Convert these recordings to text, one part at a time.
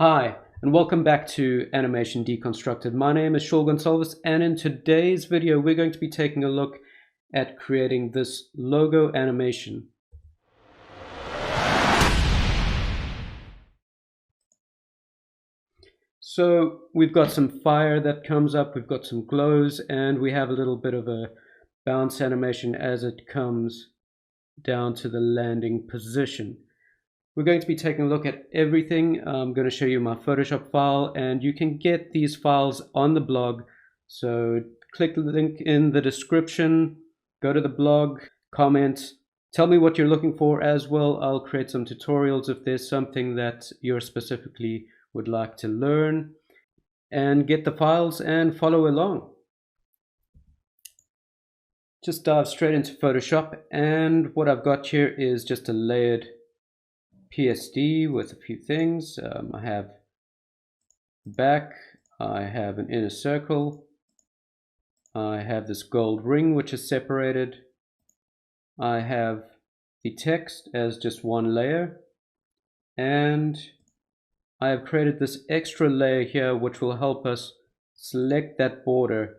Hi, and welcome back to Animation Deconstructed. My name is Shul Gonsalves, and in today's video, we're going to be taking a look at creating this logo animation. So we've got some fire that comes up, we've got some glows, and we have a little bit of a bounce animation as it comes down to the landing position. We're going to be taking a look at everything. I'm going to show you my Photoshop file, and you can get these files on the blog. So click the link in the description, go to the blog, comment, tell me what you're looking for as well. I'll create some tutorials if there's something that you specifically would like to learn, and get the files and follow along. Just dive straight into Photoshop, and what I've got here is just a layered PSD with a few things. I have back, I have an inner circle, I have this gold ring which is separated, I have the text as just one layer, and I have created this extra layer here which will help us select that border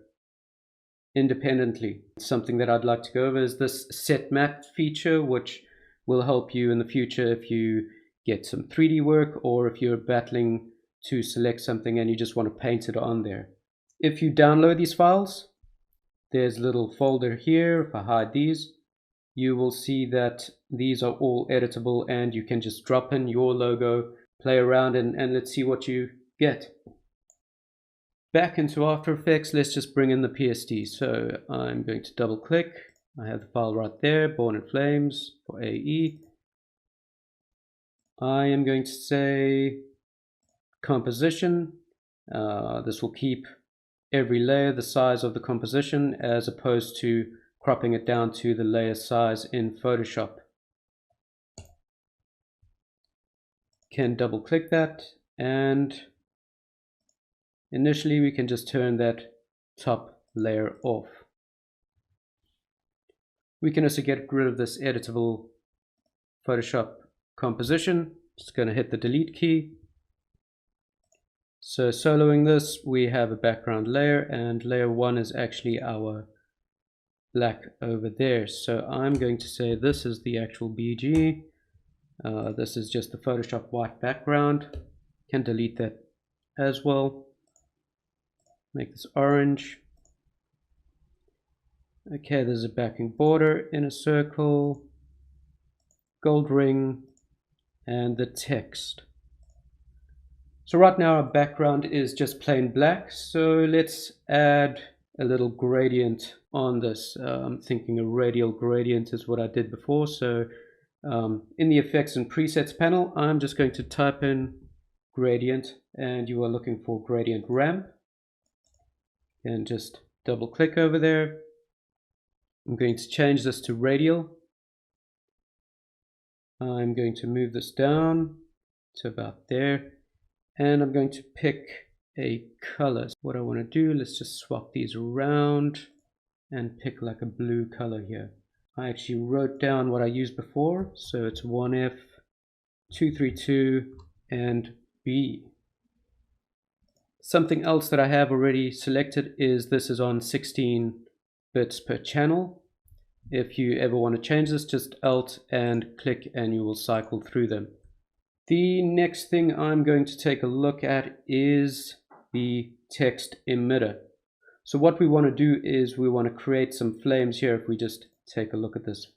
independently. Something that I'd like to go over is this set matte feature, which will help you in the future if you get some 3D work or if you're battling to select something and you just want to paint it on there. If you download these files, there's a little folder here. If I hide these, you will see that these are all editable and you can just drop in your logo, play around, and let's see what you get. Back into After Effects, let's just bring in the PSD. So I'm going to double click. I have the file right there, Born in Flames for AE. I am going to say composition. This will keep every layer the size of the composition as opposed to cropping it down to the layer size in Photoshop. Can double click that, and initially we can just turn that top layer off. We can also get rid of this editable Photoshop composition. Just going to hit the delete key. So soloing this, we have a background layer, and layer 1 is actually our black over there. So I'm going to say this is the actual BG. This is just the Photoshop white background. Can delete that as well. Make this orange. Okay, there's a backing border, inner circle, gold ring, and the text. So right now our background is just plain black, so let's add a little gradient on this. I'm thinking a radial gradient is what I did before. So in the effects and presets panel, I'm just going to type in gradient, and you are looking for gradient ramp, and just double click over there. I'm going to change this to radial. I'm going to move this down to about there, and I'm going to pick a color. What I want to do, let's just swap these around and pick like a blue color here. I actually wrote down what I used before, so it's 1F, 232, and B. Something else that I have already selected is this is on 16 bits per channel. If you ever want to change this, just Alt and click and you will cycle through them. The next thing I'm going to take a look at is the text emitter. So what we want to do is we want to create some flames here. If we just take a look at this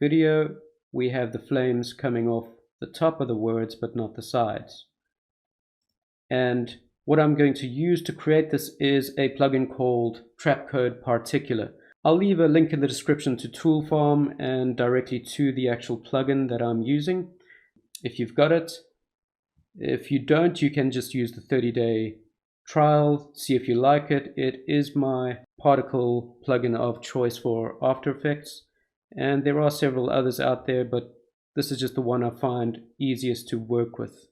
video, we have the flames coming off the top of the words but not the sides. And what I'm going to use to create this is a plugin called Trapcode Particular. I'll leave a link in the description to Toolfarm and directly to the actual plugin that I'm using if you've got it. If you don't, you can just use the 30-day trial, see if you like it. It is my particle plugin of choice for After Effects, and there are several others out there, but this is just the one I find easiest to work with.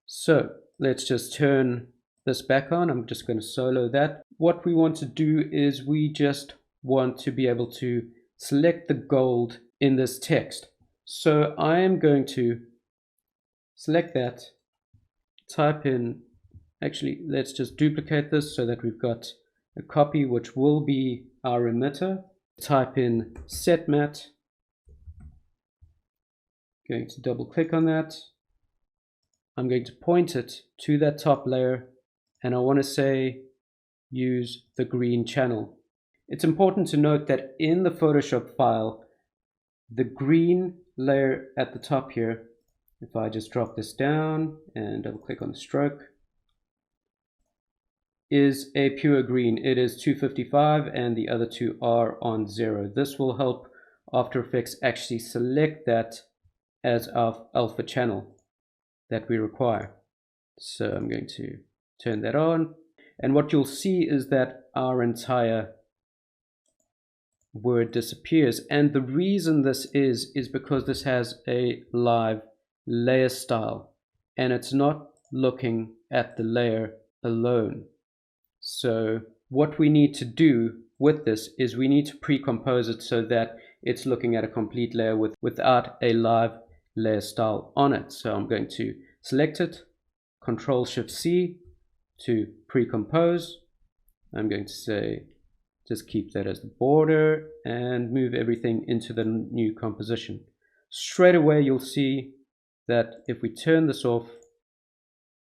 So let's just turn this back on. I'm just going to solo that. What we want to do is we just want to be able to select the gold in this text. So I am going to select that, type in, actually let's just duplicate this so that we've got a copy which will be our emitter. Type in set mat, going to double click on that. I'm going to point it to that top layer, and I want to say use the green channel. It's important to note that in the Photoshop file, the green layer at the top here, if I just drop this down and double click on the stroke, is a pure green. It is 255 and the other two are on 0. This will help After Effects actually select that as our alpha channel that we require. So I'm going to turn that on, and what you'll see is that our entire word disappears. And the reason this is because this has a live layer style and it's not looking at the layer alone. So what we need to do with this is we need to pre-compose it so that it's looking at a complete layer without a live layer style on it. So I'm going to select it, Control-Shift-C to pre-compose. I'm going to say just keep that as the border and move everything into the new composition. Straight away you'll see that if we turn this off,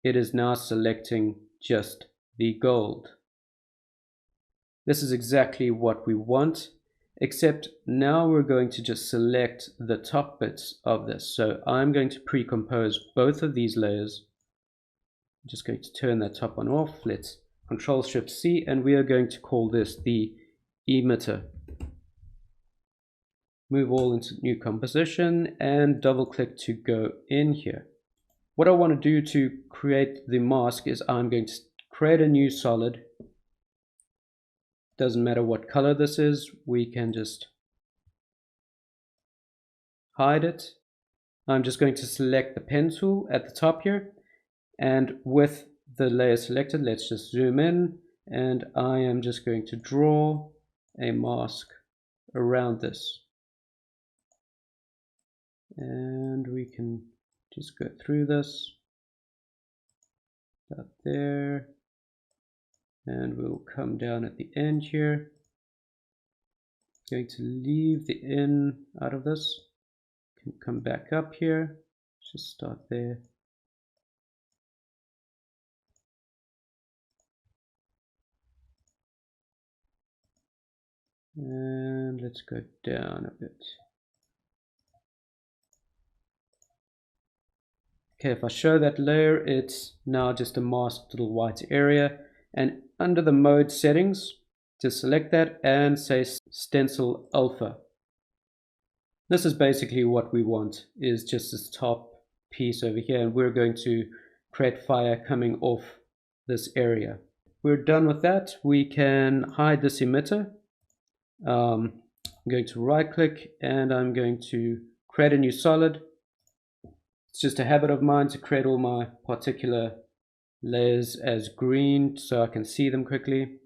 it is now selecting just the gold. This is exactly what we want, except now we're going to just select the top bits of this. So I'm going to pre-compose both of these layers. I'm just going to turn that top one off. Let's Control-Shift-C, and we are going to call this the emitter. Move all into new composition and double click to go in here. What I want to do to create the mask is I'm going to create a new solid. Doesn't matter what color this is, we can just hide it. I'm just going to select the pen tool at the top here, and with the layer selected, let's just zoom in, and I am just going to draw a mask around this. And we can just go through this, about there, and we'll come down at the end here. Going to leave the in out of this. Can come back up here, just start there. And let's go down a bit. Okay, if I show that layer, it's now just a masked little white area. And under the mode settings, just select that and say stencil alpha. This is basically what we want, is just this top piece over here. And we're going to create fire coming off this area. We're done with that. We can hide this emitter. I'm going to right click and I'm going to create a new solid. It's just a habit of mine to create all my particular layers as green so I can see them quickly.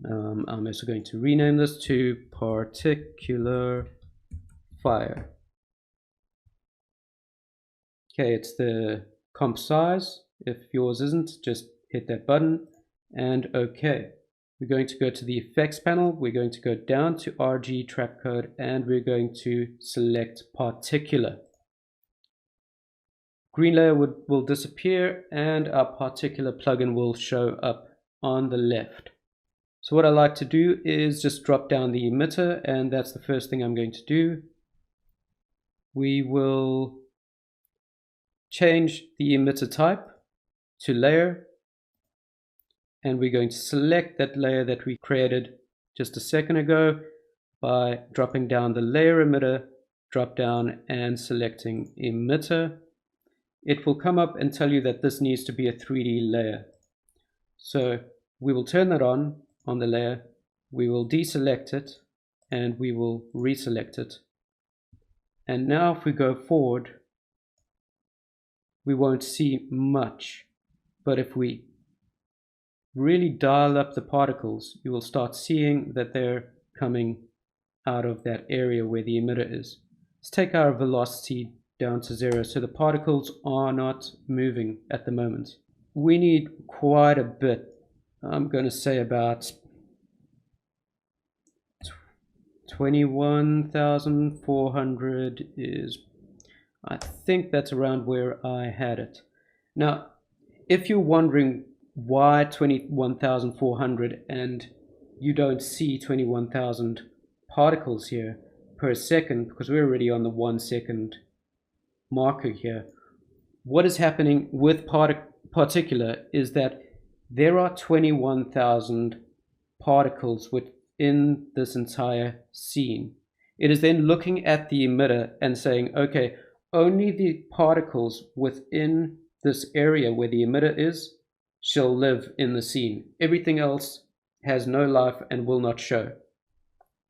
I'm also going to rename this to Particular Fire. Okay, it's the comp size. If yours isn't, just hit that button and OK. We're going to go to the effects panel. We're going to go down to RG Trapcode and we're going to select Particular. Green layer will disappear and our Particular plugin will show up on the left. So what I like to do is just drop down the emitter, and that's the first thing I'm going to do. We will change the emitter type to layer, and we're going to select that layer that we created just a second ago by dropping down the layer emitter, drop down and selecting emitter. It will come up and tell you that this needs to be a 3D layer. So we will turn that on the layer, we will deselect it and we will reselect it. And now if we go forward, we won't see much, but if we really dial up the particles, you will start seeing that they're coming out of that area where the emitter is. Let's take our velocity down to 0. So the particles are not moving at the moment. We need quite a bit. I'm going to say about 21,400 is, I think that's around where I had it. Now, if you're wondering why 21,400 and you don't see 21,000 particles here per second, because we're already on the 1 second marker here, what is happening with Particular is that there are 21,000 particles within this entire scene. It is then looking at the emitter and saying, okay, only the particles within this area where the emitter is shall live in the scene. Everything else has no life and will not show.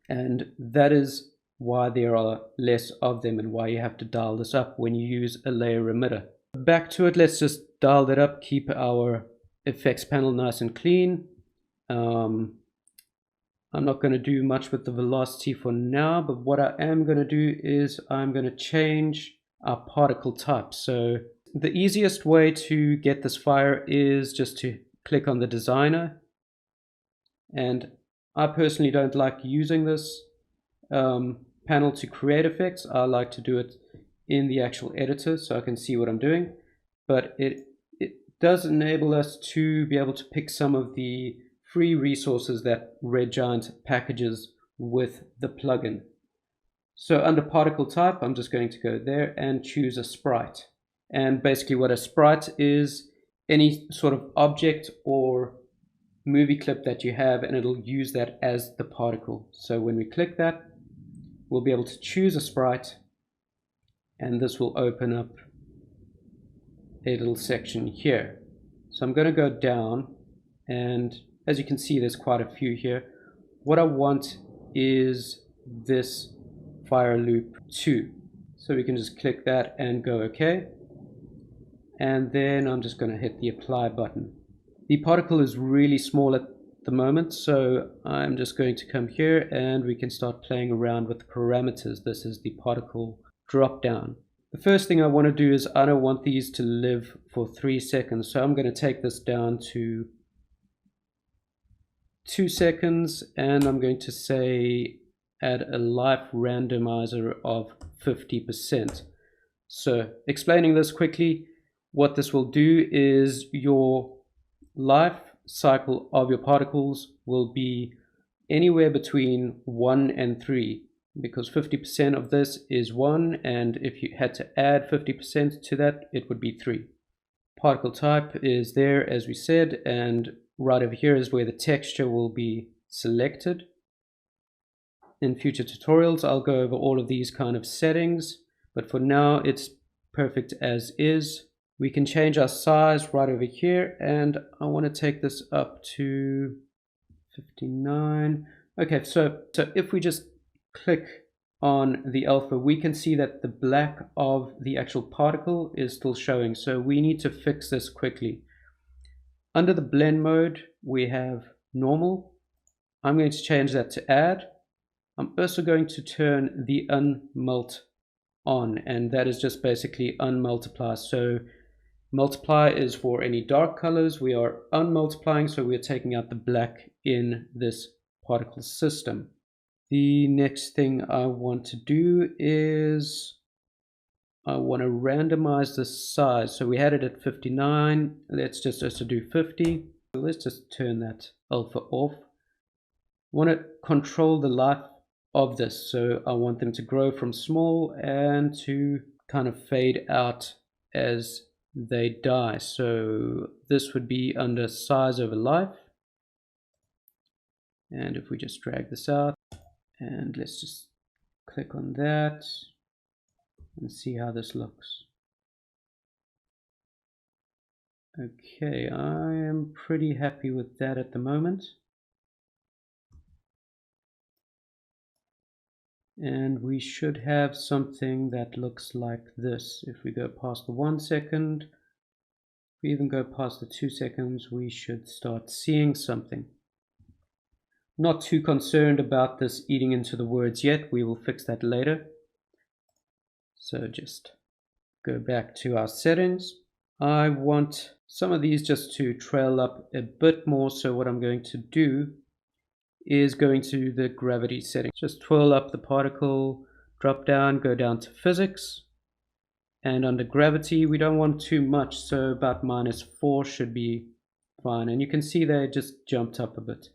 And that is why there are less of them and why you have to dial this up when you use a layer emitter. Back to it, let's just dial that up, keep our effects panel nice and clean. I'm not going to do much with the velocity for now, but what I am going to do is I'm going to change our particle type. So the easiest way to get this fire is just to click on the designer, and I personally don't like using this panel to create effects. I like to do it in the actual editor so I can see what I'm doing, but it does enable us to be able to pick some of the free resources that Red Giant packages with the plugin. So under particle type, I'm just going to go there and choose a sprite. And basically what a sprite is, any sort of object or movie clip that you have, and it'll use that as the particle. So when we click that, we'll be able to choose a sprite, and this will open up a little section here. So I'm going to go down, and as you can see, there's quite a few here. What I want is this fire loop 2. So we can just click that and go OK. And then I'm just going to hit the apply button. The particle is really small at the moment, so I'm just going to come here and we can start playing around with the parameters. This is the particle drop down. The first thing I want to do is I don't want these to live for 3 seconds, so I'm going to take this down to 2 seconds, and I'm going to say add a life randomizer of 50%. So explaining this quickly, what this will do is your life cycle of your particles will be anywhere between 1 and 3, because 50% of this is 1, and if you had to add 50% to that, it would be 3. Particle type is there, as we said, and right over here is where the texture will be selected. In future tutorials, I'll go over all of these kind of settings, but for now, it's perfect as is. We can change our size right over here, and I want to take this up to 59. Okay, so if we just click on the alpha, we can see that the black of the actual particle is still showing, so we need to fix this quickly. Under the blend mode, we have normal. I'm going to change that to add. I'm also going to turn the unmult on, and that is just basically unmultiply. So multiply is for any dark colors. We are unmultiplying, so we're taking out the black in this particle system. The next thing I want to do is I want to randomize the size. So we had it at 59. Let's just also do 50. Let's just turn that alpha off. I want to control the life of this. So I want them to grow from small and to kind of fade out as they die. So this would be under size over life. And if we just drag this out, and let's just click on that and see how this looks. Okay, I am pretty happy with that at the moment. And we should have something that looks like this. If we go past the 1 second, if we even go past the 2 seconds, we should start seeing something. Not too concerned about this eating into the words yet. We will fix that later. So just Go back to our settings. I want some of these just to trail up a bit more, so what I'm going to do is go into the gravity settings. Just twirl up the particle, drop down, go down to physics, and under gravity we don't want too much, so about -4 should be fine. And you can see they just jumped up a bit,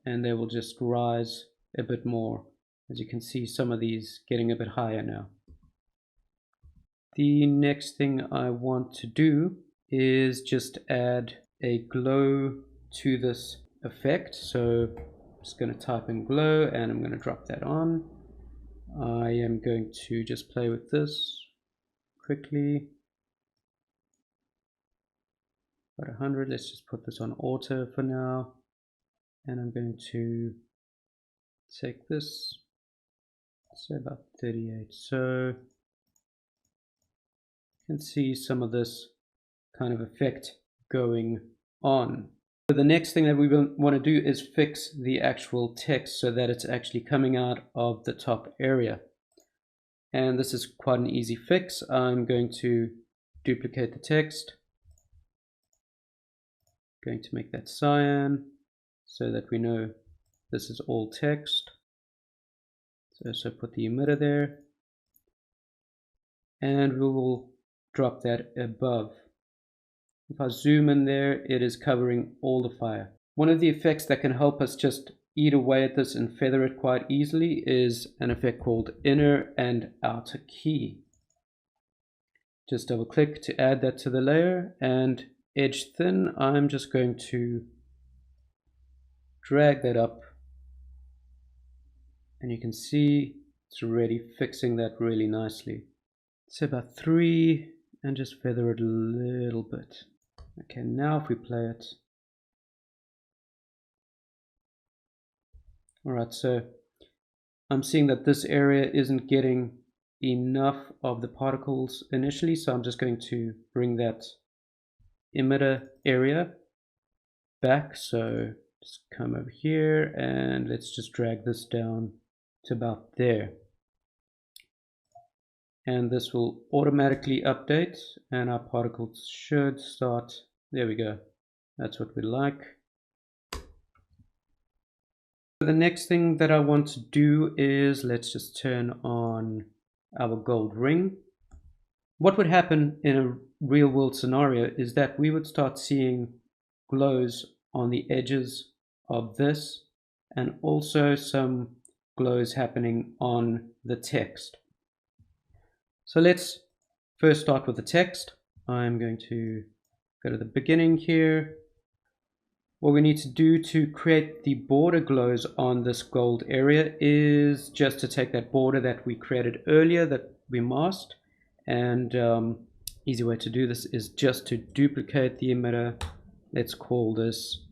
and they will just rise a bit more. As you can see, some of these getting a bit higher now. The next thing I want to do is just add a glow to this effect. So I'm just going to type in glow and I'm going to drop that on. I am going to just play with this quickly. About 100. Let's just put this on auto for now. And I'm going to take this, say about 38. So you can see some of this kind of effect going on. So the next thing that we want to do is fix the actual text so that it's actually coming out of the top area. And this is quite an easy fix. I'm going to duplicate the text. Going to make that cyan so that we know this is all text. So put the emitter there. And we will drop that above. If I zoom in there, it is covering all the fire. One of the effects that can help us just eat away at this and feather it quite easily is an effect called inner and outer key. Just double click to add that to the layer, and edge thin, I'm just going to drag that up, and you can see it's already fixing that really nicely. So about 3, and just feather it a little bit. Okay, now if we play it. Alright, so I'm seeing that this area isn't getting enough of the particles initially, so I'm just going to bring that emitter area back. So just come over here and let's just drag this down to about there. And this will automatically update and our particles should start. There we go. That's what we like. The next thing that I want to do is let's just turn on our gold ring. What would happen in a real world scenario is that we would start seeing glows on the edges of this and also some glows happening on the text. So let's first start with the text. I'm going to go to the beginning here. What we need to do to create the border glows on this gold area is just to take that border that we created earlier that we masked, and easy way to do this is just to duplicate the emitter. Let's call this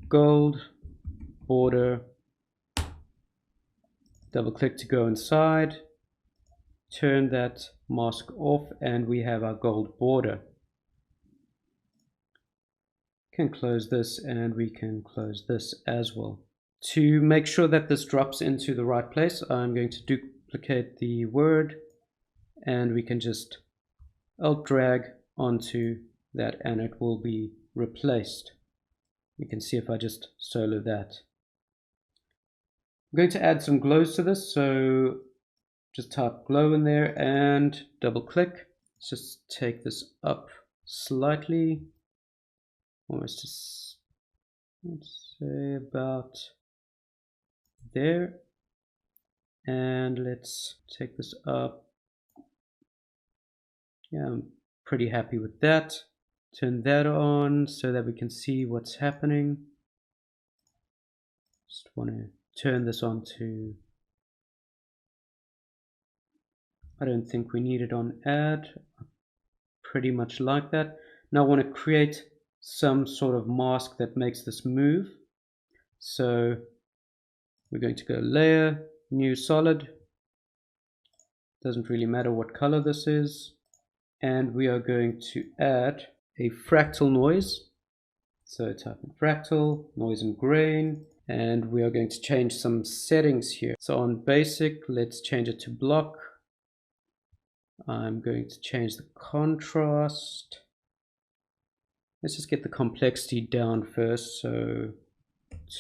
gold border. Double click to go inside. Turn that mask off and we have our gold border. Can close this and we can close this as well. To make sure that this drops into the right place, I'm going to duplicate the word and we can just alt drag onto that and it will be replaced. You can see if I just solo that. I'm going to add some glows to this, so just type glow in there and double click. Let's just take this up slightly, almost just, let's say about there, and let's take this up. Yeah, I'm pretty happy with that. Turn that on so that we can see what's happening. Just want to turn this on to, I don't think we need it on add. I pretty much like that. Now I want to create some sort of mask that makes this move. So we're going to go layer, new solid. Doesn't really matter what color this is. And we are going to add a fractal noise. So type in fractal, noise and grain. And we are going to change some settings here. So on basic, let's change it to block. I'm going to change the contrast. Let's just get the complexity down first. So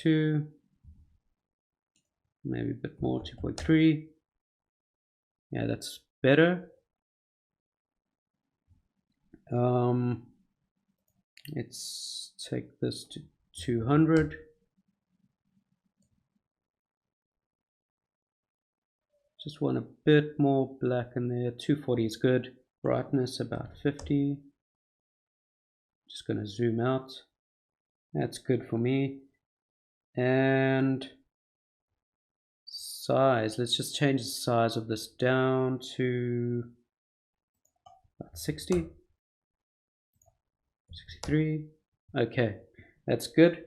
2, maybe a bit more, 2.3. Yeah, that's better. Let's take this to 200. Just want a bit more black in there. 240 is good. Brightness about 50. Just going to zoom out. That's good for me. And size. Let's just change the size of this down to about 60. 63. Okay, that's good.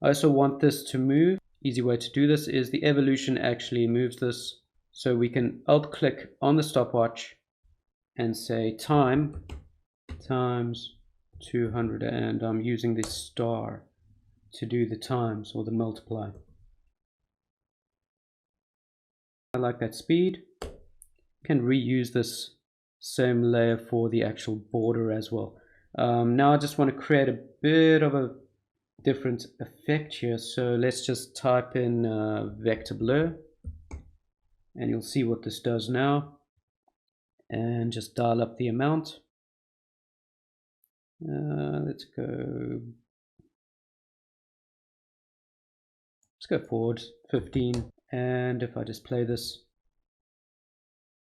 I also want this to move. Easy way to do this is the evolution actually moves this. So we can alt click on the stopwatch and say time times 200, and I'm using the star to do the times or the multiply. I like that speed. You can reuse this same layer for the actual border as well. Now I just want to create a bit of a different effect here, so let's just type in vector blur, and you'll see what this does now, and just dial up the amount. Let's go forward 15, and if I just play this,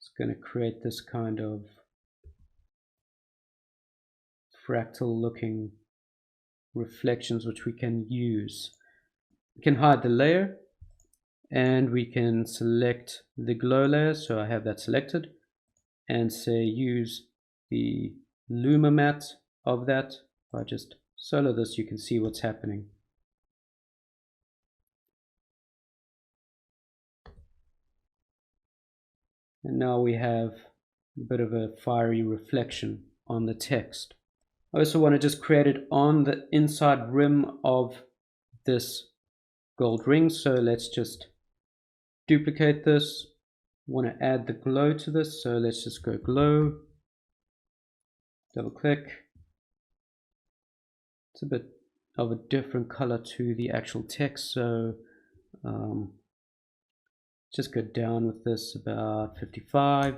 it's going to create this kind of fractal looking reflections which we can use. We can hide the layer, and we can select the glow layer, so I have that selected, and say use the luma matte of that. If I just solo this, you can see what's happening. And now we have a bit of a fiery reflection on the text. I also want to just create it on the inside rim of this gold ring, so let's just duplicate this. Want to add the glow to this, so let's just go glow, double click. It's a bit of a different color to the actual text, so just go down with this about 55.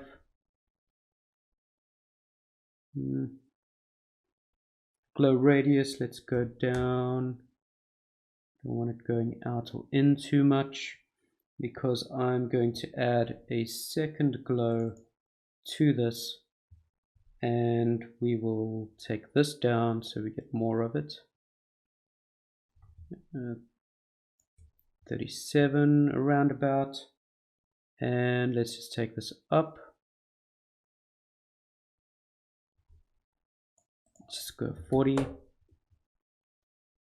Glow radius, let's go down. Don't want it going out or in too much, because I'm going to add a second glow to this, and we will take this down so we get more of it. 37 around about, and let's just take this up. Just go 40,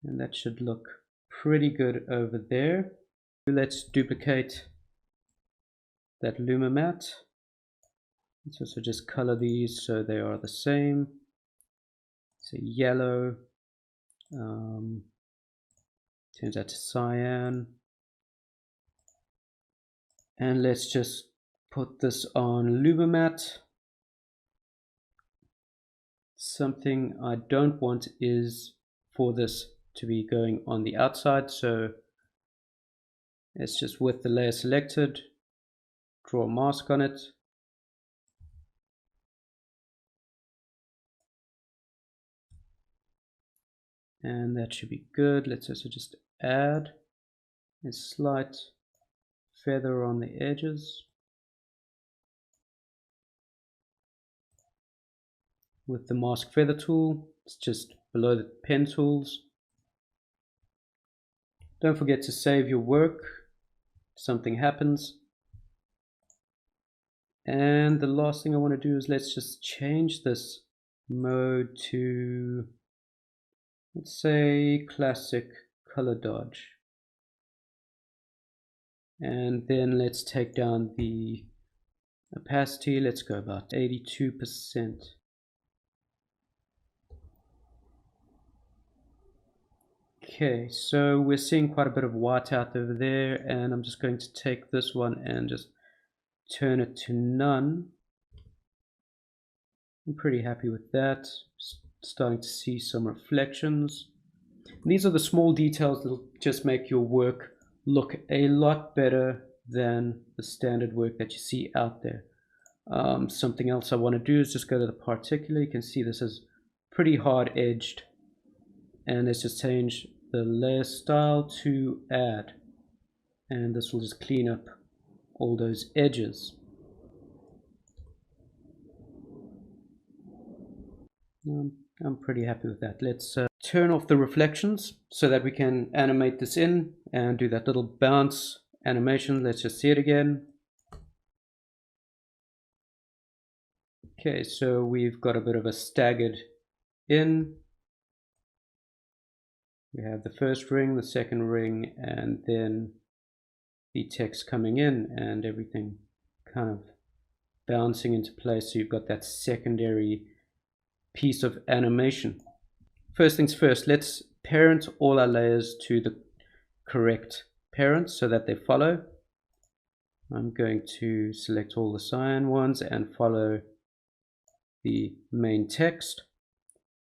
and that should look pretty good over there. Let's duplicate that luma matte. Let's also just color these so they are the same. So yellow, turns out to cyan, and let's just put this on luma matte. Something I don't want is for this to be going on the outside, so let's just, with the layer selected, draw a mask on it. And that should be good. Let's also just add a slight feather on the edges with the mask feather tool. It's just below the pen tools. Don't forget to save your work if something happens. And the last thing I want to do is let's just change this mode to, let's say, classic color dodge. And then let's take down the opacity. Let's go about 82%. Okay, so we're seeing quite a bit of white out over there, and I'm just going to take this one and just turn it to none. I'm pretty happy with that. Starting to see some reflections. These are the small details that will just make your work look a lot better than the standard work that you see out there. Something else I want to do is just go to the particular. You can see this is pretty hard edged, and let's just change the layer style to add, and this will just clean up all those edges. I'm pretty happy with that. Let's turn off the reflections so that we can animate this in and do that little bounce animation. Let's just see it again. Okay, so we've got a bit of a staggered in. We have the first ring, the second ring, and then the text coming in and everything kind of bouncing into place. So you've got that secondary piece of animation. First things first, let's parent all our layers to the correct parent so that they follow. I'm going to select all the cyan ones and follow the main text.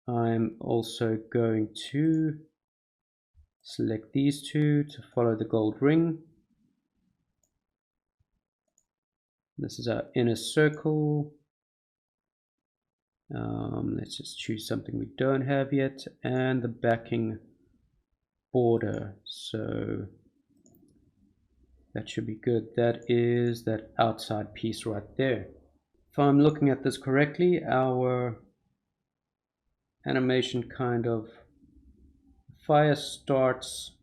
I'm also going to select these two to follow the gold ring. This is our inner circle. Let's just choose something we don't have yet, and the backing border. So that should be good. That is that outside piece right there. If I'm looking at this correctly, our animation kind of fire starts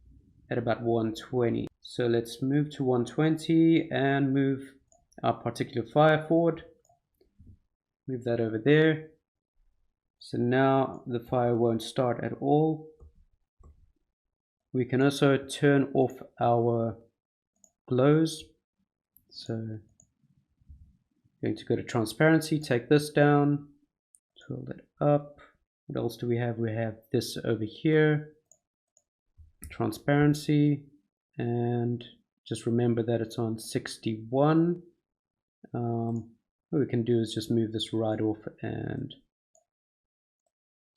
at about 120. So let's move to 120 and move our particular fire forward. Move that over there. So now the fire won't start at all. We can also turn off our glows. So I'm going to go to transparency, take this down, twirl it up. What else do we have? We have this over here, transparency, and just remember that it's on 61. What we can do is just move this right off and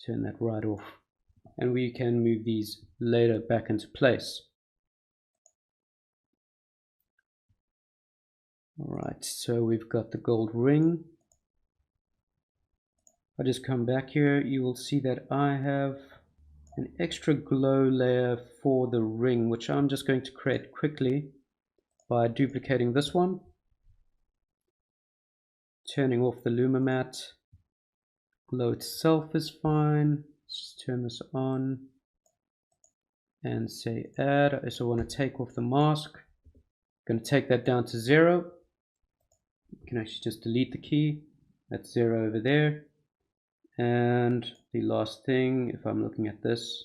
turn that right off, and we can move these later back into place. Alright, so we've got the gold ring. If I just come back here, you will see that I have an extra glow layer for the ring, which I'm just going to create quickly by duplicating this one, turning off the luma matte. Glow itself is fine. Let's just turn this on and say add. I also want to take off the mask. I'm going to take that down to 0. You can actually just delete the key. That's 0 over there. And the last thing, if I'm looking at this,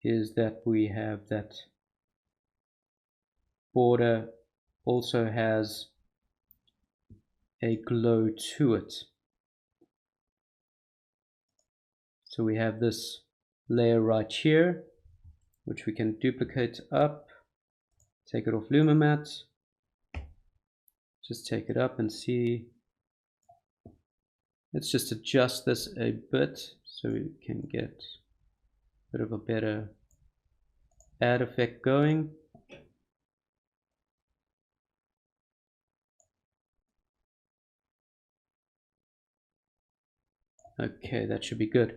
is that we have that border also has a glow to it. So we have this layer right here, which we can duplicate up, take it off luma matte, just take it up and see. Let's just adjust this a bit so we can get a bit of a better add effect going. Okay, that should be good.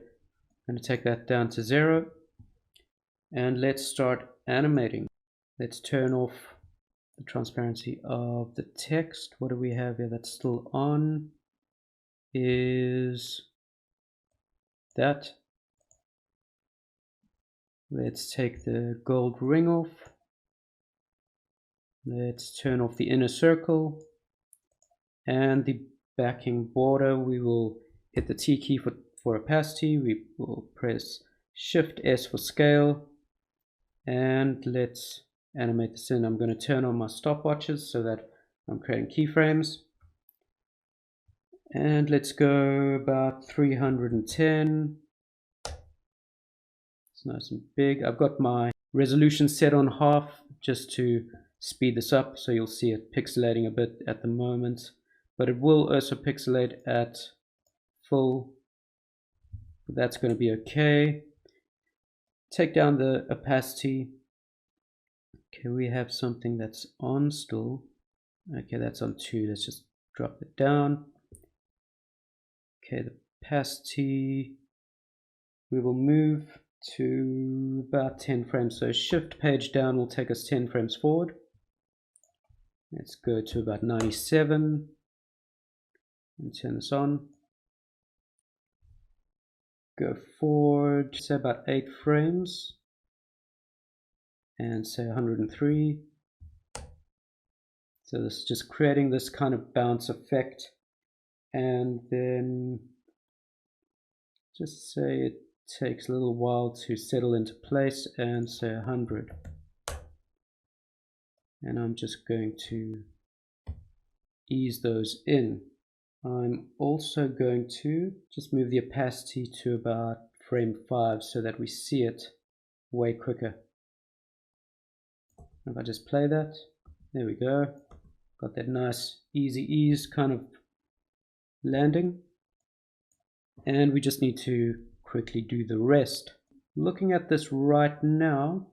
I'm going to take that down to 0 and let's start animating. Let's turn off the transparency of the text. What do we have here that's still on? Is that. Let's take the gold ring off. Let's turn off the inner circle and the backing border. We will hit the T key for opacity. We will press Shift S for scale, and let's animate this in. I'm going to turn on my stopwatches so that I'm creating keyframes, and let's go about 310. It's nice and big. I've got my resolution set on half just to speed this up, so you'll see it pixelating a bit at the moment, but it will also pixelate at full. That's going to be okay. Take down the opacity. Okay, we have something that's on still. Okay, that's on 2. Let's just drop it down. Okay, the opacity, we will move to about 10 frames. So shift page down will take us 10 frames forward. Let's go to about 97 and turn this on. Go forward, say about 8 frames and say 103. So this is just creating this kind of bounce effect, and then just say it takes a little while to settle into place and say 100. And I'm just going to ease those in. I'm also going to just move the opacity to about frame 5 so that we see it way quicker. If I just play that, there we go. Got that nice easy ease kind of landing. And we just need to quickly do the rest. Looking at this right now,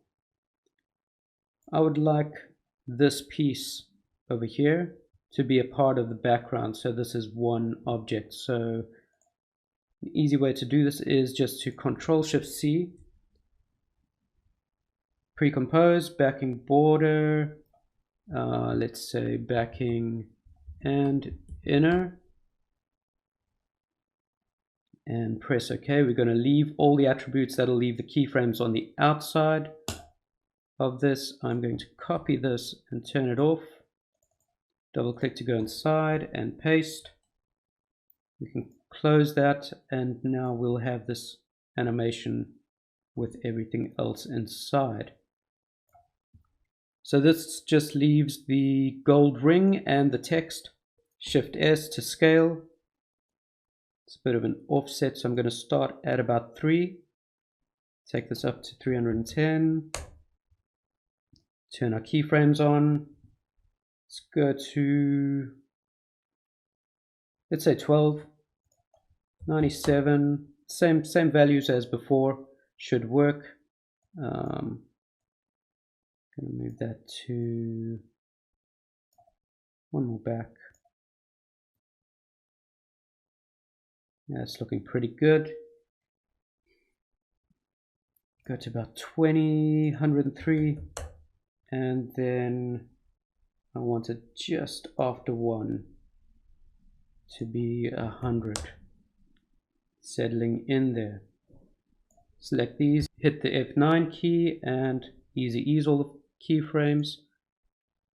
I would like this piece over here to be a part of the background. So this is one object. So the easy way to do this is just to Control-Shift-C, pre-compose, backing border, let's say backing and inner, and press OK. We're going to leave all the attributes that'll leave the keyframes on the outside of this. I'm going to copy this and turn it off. Double click to go inside and paste. We can close that, and now we'll have this animation with everything else inside. So this just leaves the gold ring and the text. Shift S to scale. It's a bit of an offset, so I'm going to start at about 3. Take this up to 310. Turn our keyframes on. Let's go to, let's say 12, 97, same values as before, should work. Going to move that to one more back. Yeah, it's looking pretty good. Go to about 20, 103, and then I want it just after 1 to be 100, settling in there. Select these, hit the F9 key, and easy ease all the keyframes.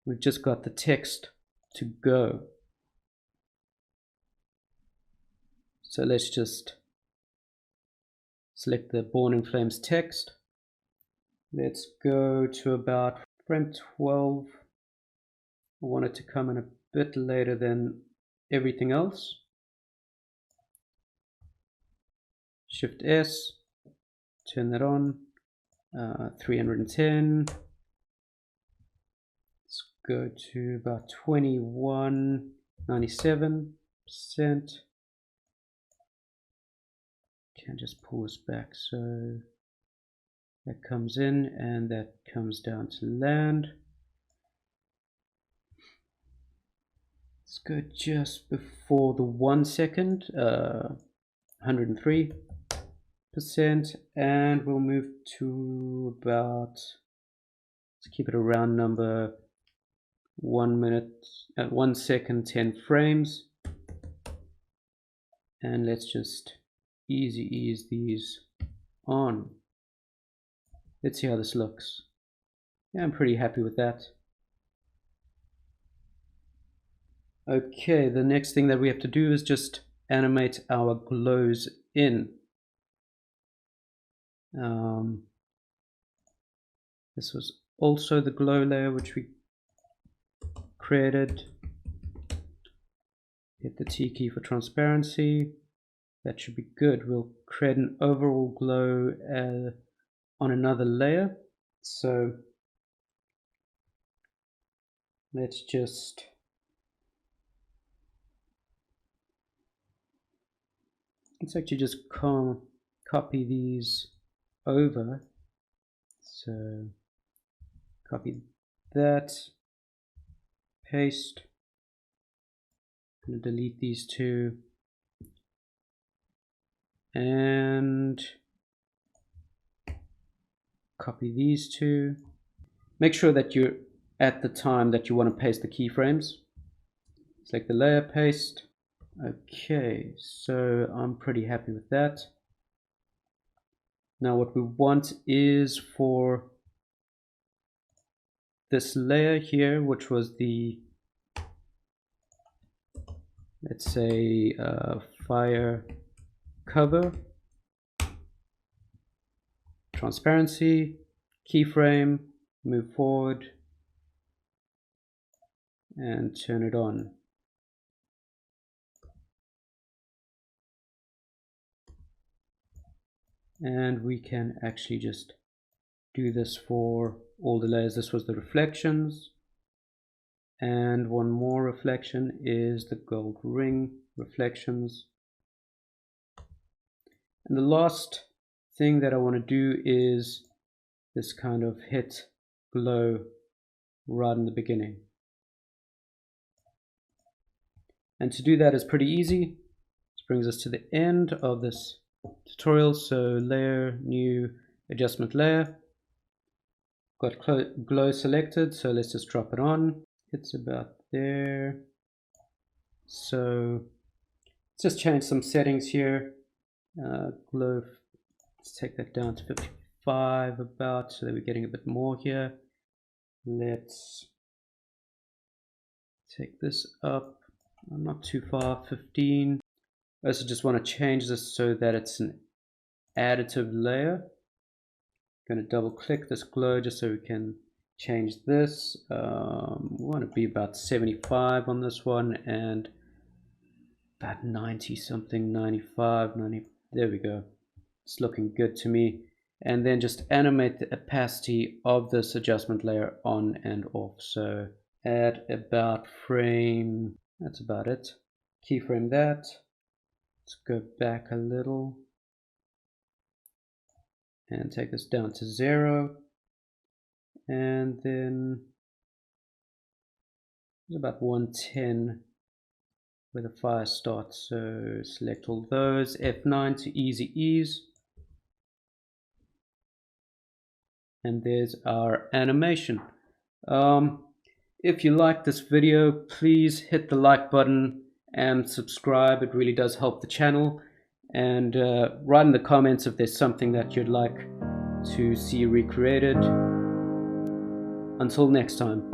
We've just got the text to go. So let's just select the Born in Flames text. Let's go to about frame 12. I want it to come in a bit later than everything else. Shift S, turn that on, 310. Let's go to about 21, 97%. Can just pull this back so that comes in and that comes down to land. Let's go just before the 1 second, 103%, and we'll move to about, let's keep it a round number, 1 minute, 1 second, 10 frames, and let's just easy ease these on. Let's see how this looks. Yeah, I'm pretty happy with that. Okay, the next thing that we have to do is just animate our glows in. This was also the glow layer which we created. Hit the T key for transparency. That should be good. We'll create an overall glow on another layer. So let's just let's actually just copy these over. So copy that, paste. I'm going to delete these two, and copy these two. Make sure that you're at the time that you want to paste the keyframes. Select the layer, paste. Okay, so I'm pretty happy with that. Now what we want is for this layer here, which was the, let's say, fire cover, transparency, keyframe, move forward, and turn it on. And we can actually just do this for all the layers. This was the reflections, and one more reflection is the gold ring reflections. And the last thing that I want to do is this kind of hit glow right in the beginning. And to do that is pretty easy. This brings us to the end of this tutorial. So layer, new adjustment layer. Got glow selected, so let's just drop it on. It's about there. So let's just change some settings here. Glow, let's take that down to 55 about, so that we're getting a bit more here. Let's take this up, not too far, 15. I also just want to change this so that it's an additive layer. I'm going to double click this glow just so we can change this. We want to be about 75 on this one, and about 90 something, 95, 90. There we go. It's looking good to me. And then just animate the opacity of this adjustment layer on and off. So add about frame, that's about it. Keyframe that. Let's go back a little and take this down to 0. And then it's about 110 where the fire starts. So select all those, F9 to easy ease. And there's our animation. If you like this video, please hit the like button and subscribe. It really does help the channel. And write in the comments if there's something that you'd like to see recreated. Until next time.